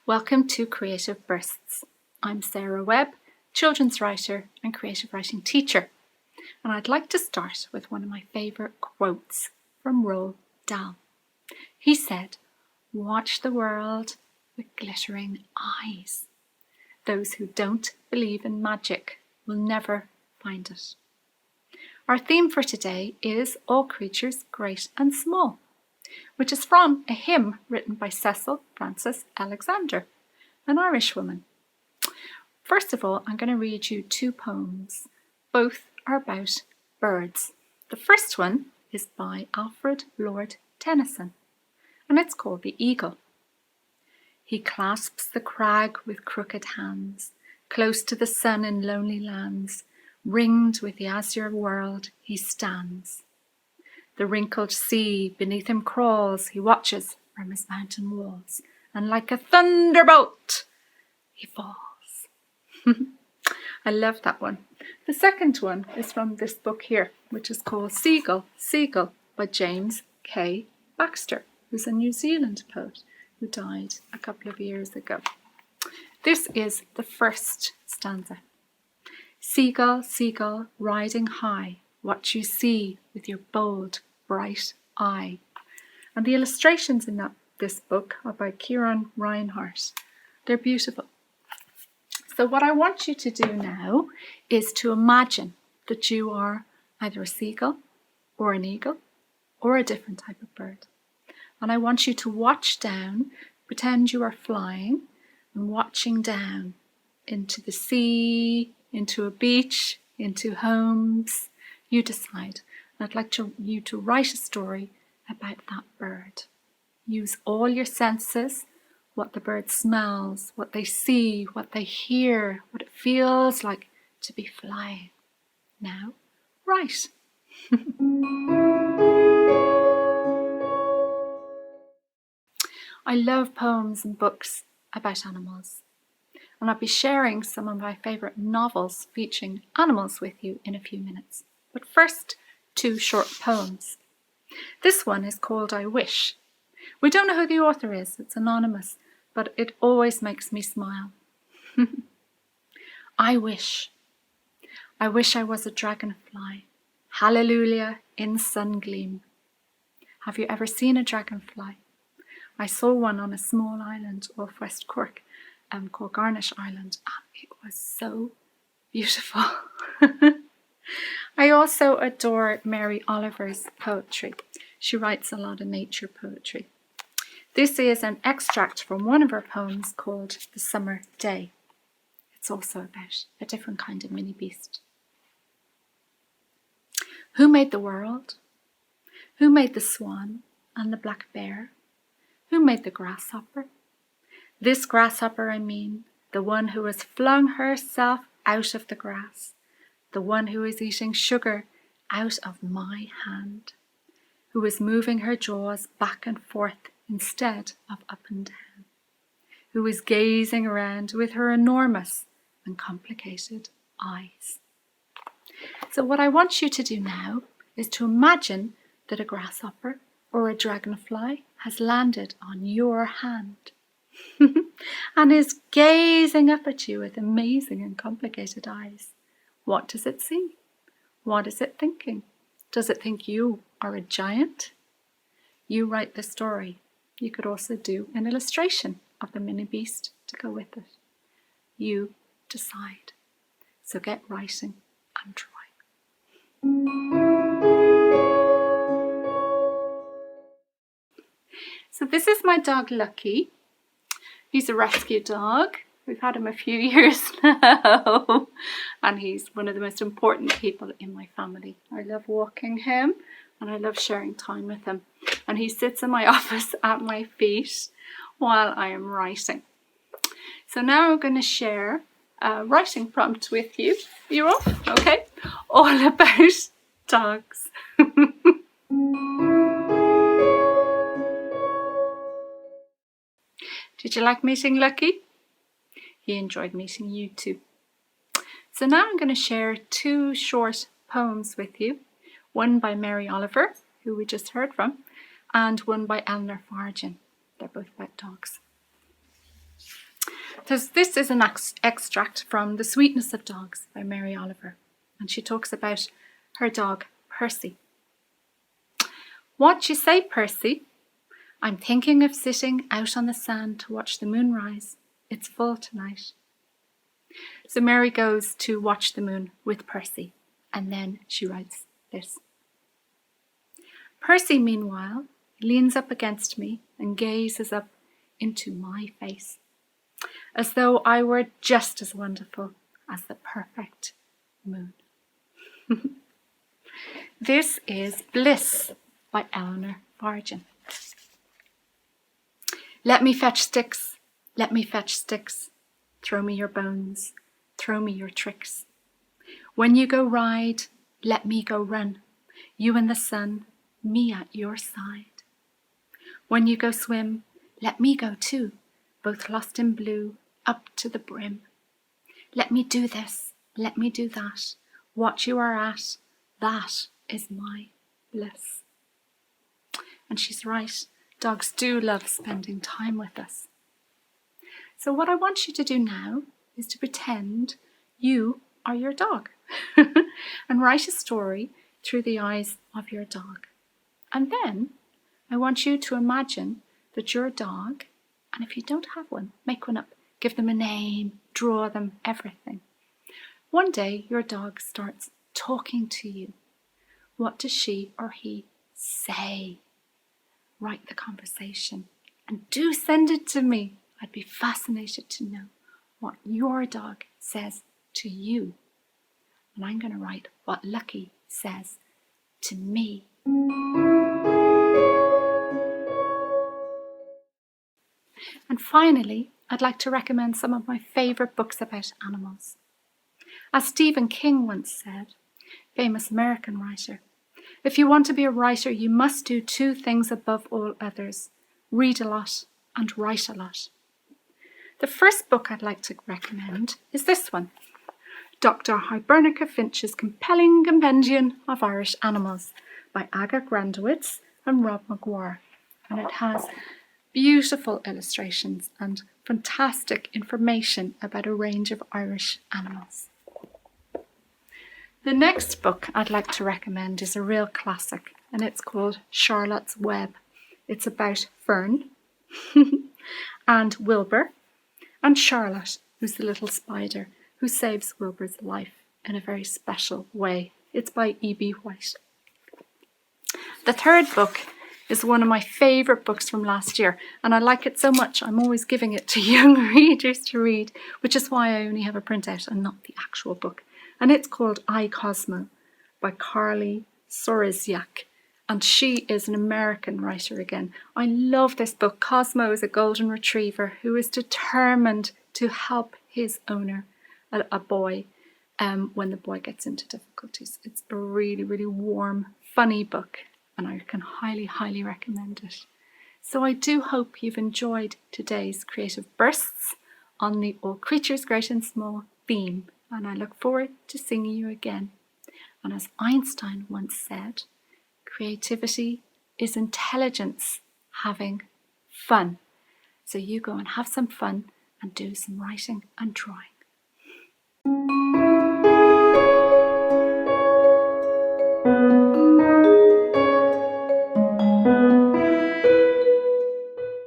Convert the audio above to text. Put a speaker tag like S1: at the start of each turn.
S1: Welcome to Creative Bursts. I'm Sarah Webb, children's writer and creative writing teacher, and I'd like to start with one of my favourite quotes from Roald Dahl. He said, "Watch the world with glittering eyes. Those who don't believe in magic will never find it." Our theme for today is All Creatures Great and Small, which is from a hymn written by Cecil Frances Alexander, an Irish woman. First of all, I'm going to read you two poems. Both are about birds. The first one is by Alfred Lord Tennyson, and it's called The Eagle. He clasps the crag with crooked hands, close to the sun in lonely lands, ringed with the azure world he stands. The wrinkled sea beneath him crawls, he watches from his mountain walls, and like a thunderbolt he falls. I love that one. The second one is from this book here, which is called Seagull, Seagull by James K. Baxter, who's a New Zealand poet who died a couple of years ago. This is the first stanza. Seagull, seagull, riding high, what you see with your bold, bright eye. And the illustrations in this book are by Kieran Reinhardt. They're beautiful. So what I want you to do now is to imagine that you are either a seagull or an eagle or a different type of bird. And I want you to watch down, pretend you are flying and watching down into the sea, into a beach, into homes. You decide. I'd like you to write a story about that bird. Use all your senses, what the bird smells, what they see, what they hear, what it feels like to be flying. Now, write. I love poems and books about animals, and I'll be sharing some of my favourite novels featuring animals with you in a few minutes. But first, two short poems. This one is called I Wish. We don't know who the author is, it's anonymous, but it always makes me smile. I wish I was a dragonfly, hallelujah in sun gleam. Have you ever seen a dragonfly? I saw one on a small island off West Cork, called Garnish Island, and it was so beautiful. I also adore Mary Oliver's poetry. She writes a lot of nature poetry. This is an extract from one of her poems called The Summer Day. It's also about a different kind of mini beast. Who made the world? Who made the swan and the black bear? Who made the grasshopper? This grasshopper, I mean, the one who has flung herself out of the grass, the one who is eating sugar out of my hand, who is moving her jaws back and forth instead of up and down, who is gazing around with her enormous and complicated eyes. So what I want you to do now is to imagine that a grasshopper or a dragonfly has landed on your hand and is gazing up at you with amazing and complicated eyes. What does it see? What is it thinking? Does it think you are a giant? You write the story. You could also do an illustration of the mini beast to go with it. You decide. So get writing and drawing. So this is my dog Lucky. He's a rescue dog. We've had him a few years now, and he's one of the most important people in my family. I love walking him, and I love sharing time with him. And he sits in my office at my feet while I am writing. So now I'm going to share a writing prompt with you. You all? Okay. All about dogs. Did you like meeting Lucky? He enjoyed meeting you too. So now I'm going to share two short poems with you. One by Mary Oliver, who we just heard from, and one by Eleanor Farjeon. They're both about dogs. This is an extract from The Sweetness of Dogs by Mary Oliver, and she talks about her dog, Percy. What you say, Percy? I'm thinking of sitting out on the sand to watch the moon rise. It's full tonight. So Mary goes to watch the moon with Percy, and then she writes this. Percy, meanwhile, leans up against me and gazes up into my face, as though I were just as wonderful as the perfect moon. This is Bliss by Eleanor Fargen. Let me fetch sticks, let me fetch sticks. Throw me your bones, throw me your tricks. When you go ride, let me go run. You in the sun, me at your side. When you go swim, let me go too, both lost in blue, up to the brim. Let me do this, let me do that. What you are at, that is my bliss. And she's right, dogs do love spending time with us. So what I want you to do now is to pretend you are your dog and write a story through the eyes of your dog. And then I want you to imagine that your dog, and if you don't have one, make one up, give them a name, draw them, everything. One day your dog starts talking to you. What does she or he say? Write the conversation and do send it to me. I'd be fascinated to know what your dog says to you. And I'm going to write what Lucky says to me. And finally, I'd like to recommend some of my favourite books about animals. As Stephen King once said, famous American writer, if you want to be a writer, you must do two things above all others: read a lot and write a lot. The first book I'd like to recommend is this one, Dr. Hibernica Finch's compelling compendium of Irish animals by Aga Grandowitz and Rob McGuire. And it has beautiful illustrations and fantastic information about a range of Irish animals. The next book I'd like to recommend is a real classic, and it's called Charlotte's Web. It's about Fern and Wilbur and Charlotte, who's the little spider who saves Wilbur's life in a very special way. It's by E.B. White. The third book is one of my favourite books from last year, and I like it so much I'm always giving it to young readers to read, which is why I only have a printout and not the actual book. And it's called I, Cosmo by Carly Soroziak, and she is an American writer again. I love this book. Cosmo is a golden retriever who is determined to help his owner, a boy, when the boy gets into difficulties. It's a really, really warm, funny book, and I can highly, highly recommend it. So I do hope you've enjoyed today's Creative Bursts on the All Creatures Great and Small theme, and I look forward to seeing you again. And as Einstein once said, creativity is intelligence having fun. So you go and have some fun and do some writing and drawing.